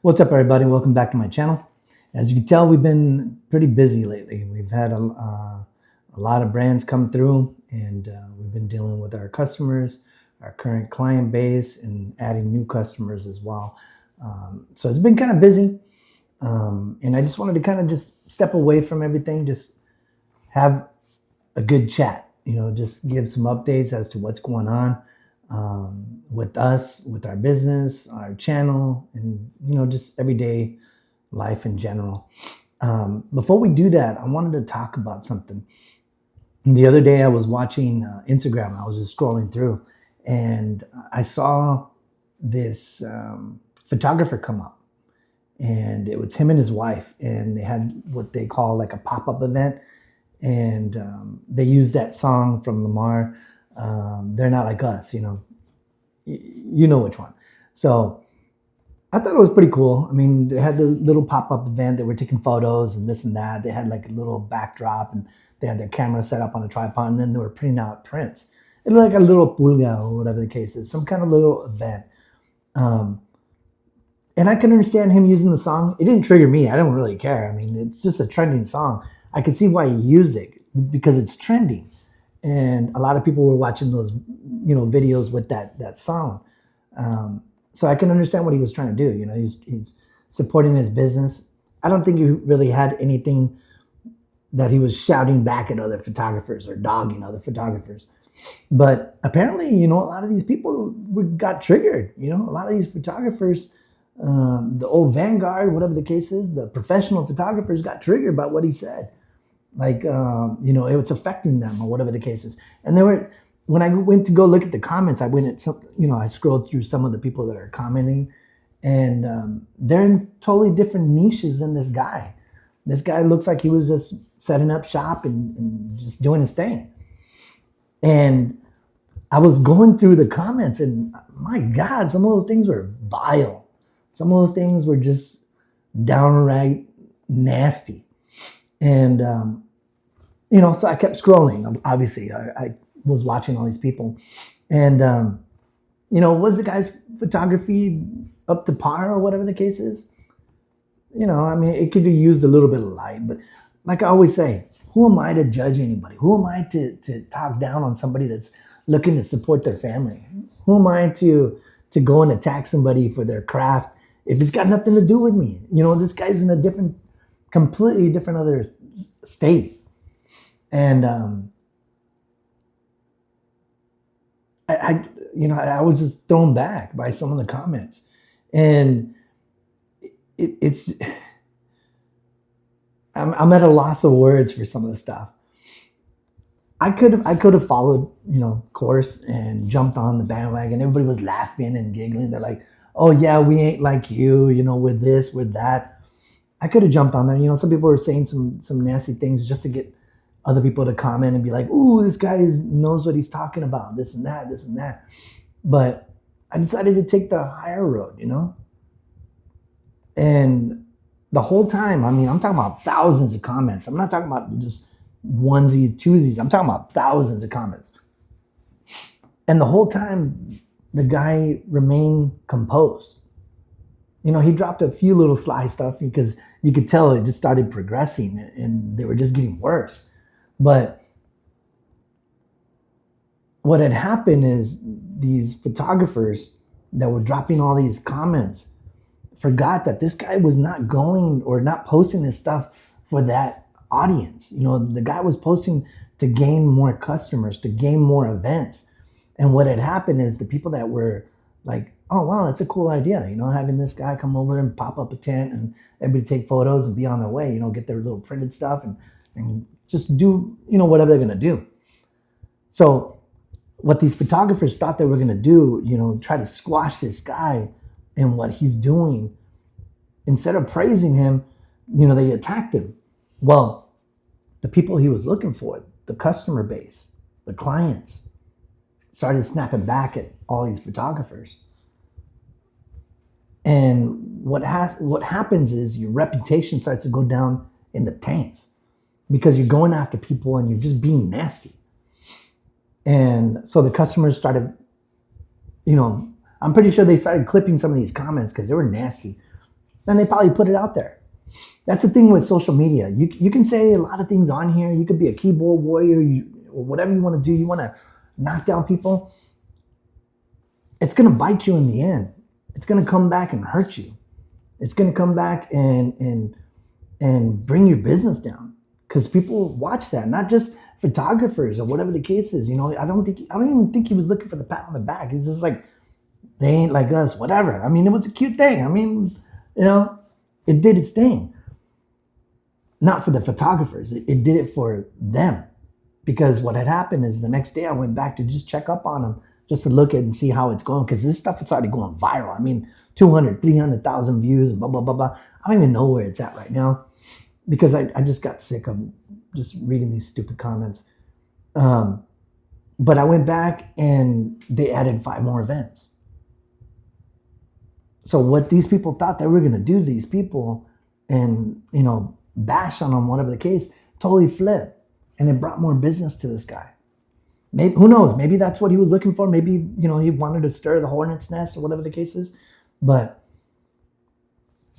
What's up, everybody? Welcome back to my channel. As you can tell, we've been pretty busy lately. We've had a lot of brands come through, and we've been dealing with our customers, our current client base, and adding new customers as well. So it's been kind of busy, and I just wanted to kind of just step away from everything, just have a good chat, just give some updates as to what's going on with us, with our business, our channel, and just everyday life in general. Before we do that, I wanted to talk about something. The other day I was watching Instagram. I was just scrolling through, and I saw this photographer come up, and it was him and his wife, and they had what they call like a pop-up event, and they used that song from Lamar. They're not like us, you know which one. So I thought it was pretty cool. I mean, they had the little pop-up event. They were taking photos and this and that. They had like a little backdrop, and they had their camera set up on a tripod, and then they were printing out prints. It looked like a little pulga or whatever the case is, some kind of little event. And I can understand him using the song. It didn't trigger me. I don't really care. I mean, it's just a trending song. I could see why he used it because it's trending. And a lot of people were watching those, videos with that song. So I can understand what he was trying to do. He's supporting his business. I don't think he really had anything that he was shouting back at other photographers or dogging other photographers. But apparently, a lot of these people got triggered. A lot of these photographers, the old vanguard, whatever the case is, the professional photographers got triggered by what he said. Like, it was affecting them or whatever the case is. And when I went to go look at the comments, I went at some, I scrolled through some of the people that are commenting, and they're in totally different niches than this guy. This guy looks like he was just setting up shop and just doing his thing. And I was going through the comments, and my God, some of those things were vile. Some of those things were just downright nasty. And, so I kept scrolling. Obviously, I was watching all these people. And, was the guy's photography up to par or whatever the case is? It could be used a little bit of light. But like I always say, who am I to judge anybody? Who am I to talk down on somebody that's looking to support their family? Who am I to go and attack somebody for their craft if it's got nothing to do with me? This guy's in a completely different other state. And I was just thrown back by some of the comments. And I'm at a loss of words for some of the stuff. I could have followed, course and jumped on the bandwagon. Everybody was laughing and giggling. They're like, oh yeah, we ain't like you, with this, with that. I could have jumped on there. Some people were saying some nasty things just to get other people to comment and be like, ooh, this guy knows what he's talking about, this and that, this and that. But I decided to take the higher road, And the whole time, I'm talking about thousands of comments. I'm not talking about just onesies, twosies. I'm talking about thousands of comments. And the whole time, the guy remained composed. He dropped a few little sly stuff because you could tell it just started progressing and they were just getting worse. But what had happened is these photographers that were dropping all these comments forgot that this guy was not going or not posting his stuff for that audience. The guy was posting to gain more customers, to gain more events. And what had happened is the people that were like, oh, wow, that's a cool idea, having this guy come over and pop up a tent and everybody take photos and be on their way, get their little printed stuff and just do, whatever they're going to do. So what these photographers thought they were going to do, try to squash this guy and what he's doing, instead of praising him, they attacked him. Well, the people he was looking for, the customer base, the clients, started snapping back at all these photographers. And what happens is your reputation starts to go down in the tanks because you're going after people and you're just being nasty. And so the customers started, I'm pretty sure they started clipping some of these comments because they were nasty. then they probably put it out there. That's the thing with social media. You can say a lot of things on here. You could be a keyboard warrior, or whatever you want to do. You want to knock down people. It's going to bite you in the end. It's going to come back and hurt you. It's going to come back and bring your business down, because people watch that, not just photographers or whatever the case is. I don't even think he was looking for the pat on the back. He's just like, they ain't like us, whatever. I mean, it was a cute thing. I mean, it did its thing. Not for the photographers. It did it for them. Because what had happened is the next day I went back to just check up on them, just to look at and see how it's going. Because this stuff, it's already going viral. I mean, 200, 300,000 views, blah, blah, blah, blah. I don't even know where it's at right now, because I just got sick of just reading these stupid comments. But I went back and they added 5 more events. So what these people thought they were going to do, these people, and, bash on them, whatever the case, totally flipped. And it brought more business to this guy. Maybe, who knows? Maybe that's what he was looking for. Maybe, he wanted to stir the hornet's nest or whatever the case is. But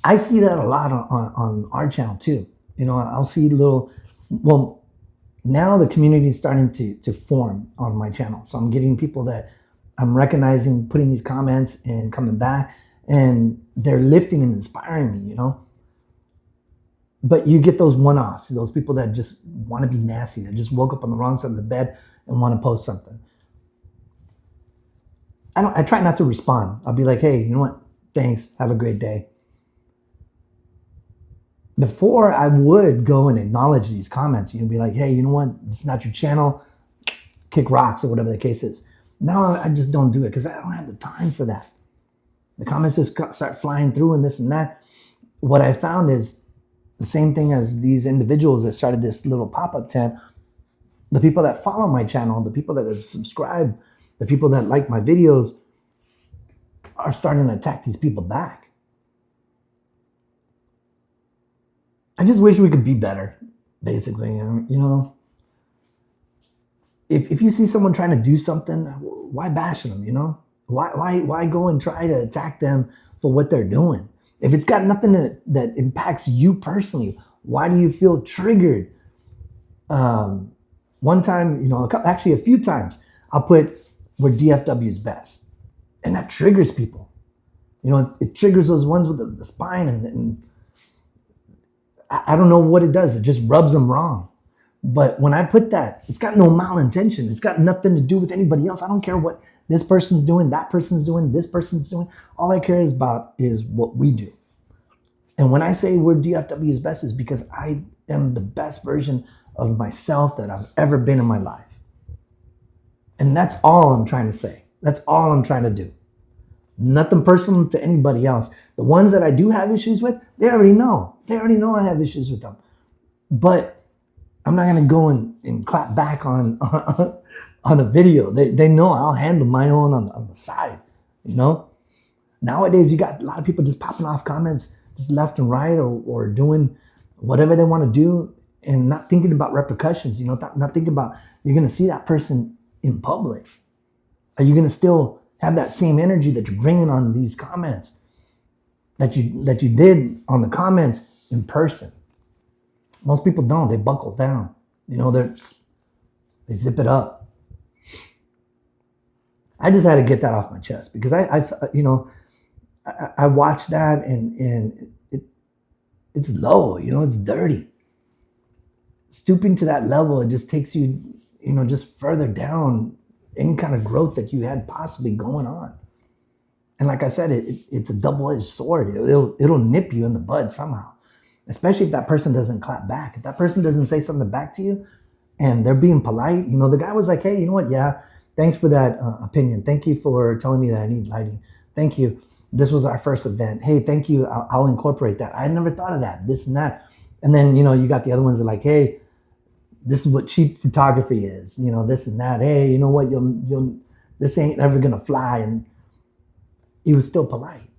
I see that a lot on our channel too. I'll see now the community is starting to form on my channel. So I'm getting people that I'm recognizing, putting these comments and coming back, and they're lifting and inspiring me, But you get those one-offs, those people that just want to be nasty, that just woke up on the wrong side of the bed and want to post something. I try not to respond. I'll be like, hey, you know what? Thanks. Have a great day. Before, I would go and acknowledge these comments. Be like, hey, you know what? It's not your channel. Kick rocks or whatever the case is. Now I just don't do it because I don't have the time for that. The comments just start flying through and this and that. What I found is the same thing as these individuals that started this little pop-up tent. The people that follow my channel, the people that have subscribed, the people that like my videos are starting to attack these people back. I just wish we could be better, basically. If you see someone trying to do something, why bash them, Why go and try to attack them for what they're doing? If it's got nothing that impacts you personally, why do you feel triggered? One time, actually a few times, I'll put where DFW is best. And that triggers people. It triggers those ones with the spine, and I don't know what it does. It just rubs them wrong. But when I put that, it's got no malintention. It's got nothing to do with anybody else. I don't care what this person's doing, that person's doing, this person's doing. All I care about is what we do. And when I say where DFW is best, is because I am the best version of myself that I've ever been in my life. And that's all I'm trying to say. That's all I'm trying to do. Nothing personal to anybody else. The ones that I do have issues with, they already know. They already know I have issues with them. But I'm not going to go and clap back on a video. They know I'll handle my own on the side, Nowadays, you got a lot of people just popping off comments just left and right, or doing whatever they want to do and not thinking about repercussions, not thinking about you're going to see that person in public. Are you going to still have that same energy that you're bringing on these comments that you did on the comments in person? Most people don't. They buckle down. They zip it up. I just had to get that off my chest because I watched that and it's low. It's dirty. Stooping to that level, it just takes you, just further down any kind of growth that you had possibly going on. And like I said, it's a double-edged sword. It'll nip you in the bud somehow. Especially if that person doesn't clap back. If that person doesn't say something back to you and they're being polite, the guy was like, hey, you know what? Yeah, thanks for that opinion. Thank you for telling me that I need lighting. Thank you. This was our first event. Hey, thank you. I'll incorporate that. I never thought of that, this and that. And then, you got the other ones that are like, hey, this is what cheap photography is, this and that. Hey, you know what? This ain't ever going to fly. And he was still polite.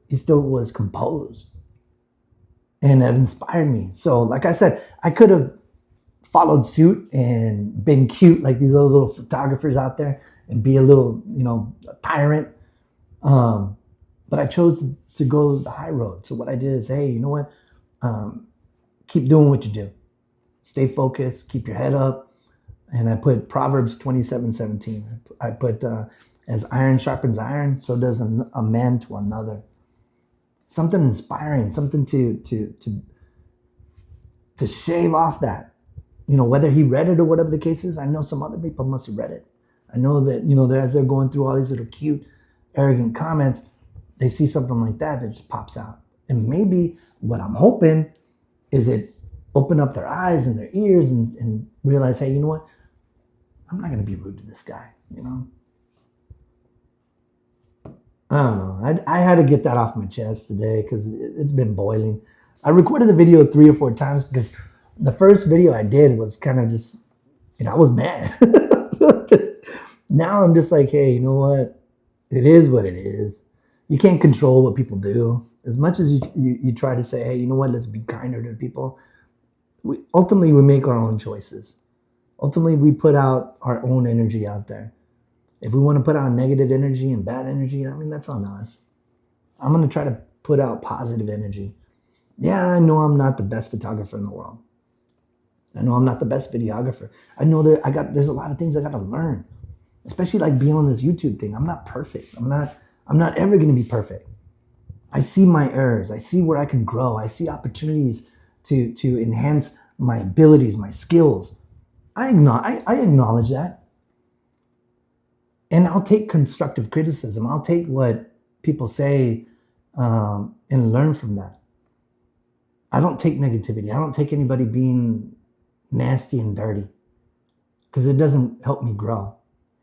He still was composed. And that inspired me. So like I said, I could have followed suit and been cute like these other little photographers out there and be a little, a tyrant. But I chose to go the high road. So what I did is, hey, you know what? Keep doing what you do. Stay focused. Keep your head up. And I put Proverbs 27:17. I put, as iron sharpens iron, so does a man to another. Something inspiring, something to shave off that. You know, whether he read it or whatever the case is, I know some other people must have read it. I know that, you know, as they're going through all these little cute, arrogant comments, they see something like that just pops out. And maybe what I'm hoping is it open up their eyes and their ears and realize, hey, you know what? I'm not going to be rude to this guy, you know? I don't know. I had to get that off my chest today because it's been boiling. I recorded the video 3 or 4 times because the first video I did was kind of just, you know, I was mad. Now I'm just like, hey, you know what? It is what it is. You can't control what people do. As much as you try to say, hey, you know what? Let's be kinder to people. Ultimately, we make our own choices. Ultimately, we put out our own energy out there. If we want to put out negative energy and bad energy, I mean, that's on us. I'm going to try to put out positive energy. Yeah, I know I'm not the best photographer in the world. I know I'm not the best videographer. I know there's a lot of things I got to learn, especially like being on this YouTube thing. I'm not perfect. I'm not ever going to be perfect. I see my errors. I see where I can grow. I see opportunities to enhance my abilities, my skills. I acknowledge that. And I'll take constructive criticism. I'll take what people say and learn from that. I don't take negativity. I don't take anybody being nasty and dirty because it doesn't help me grow.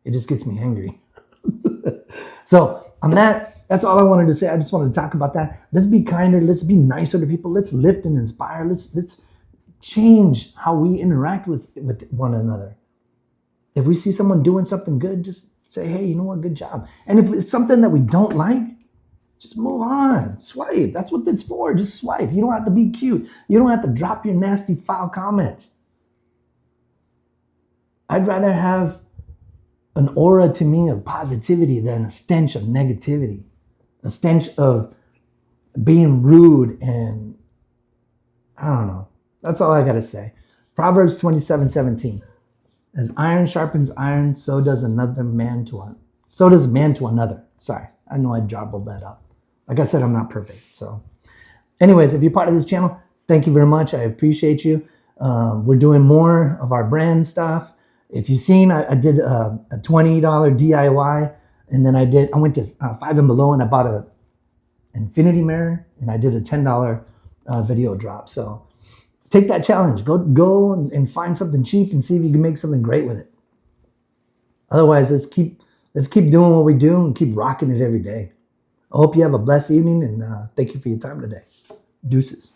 It just gets me angry. So on that's all I wanted to say. I just wanted to talk about that. Let's be kinder. Let's be nicer to people. Let's lift and inspire. Let's change how we interact with one another. If we see someone doing something good, just say, hey, you know what? Good job. And if it's something that we don't like, just move on. Swipe. That's what it's for. Just swipe. You don't have to be cute. You don't have to drop your nasty, foul comments. I'd rather have an aura to me of positivity than a stench of negativity, a stench of being rude. And I don't know. That's all I got to say. Proverbs 27:17. As iron sharpens iron, so does man to another. Sorry, I know I jumbled that up. Like I said, I'm not perfect. So anyways, if you're part of this channel, thank you very much. I appreciate you. We're doing more of our brand stuff. If you've seen, I did a $20 DIY, and then I went to Five and Below and I bought a infinity mirror, and I did a $10 video drop. So take that challenge. Go and find something cheap and see if you can make something great with it. Otherwise, let's keep doing what we do and keep rocking it every day. I hope you have a blessed evening, and thank you for your time today. Deuces.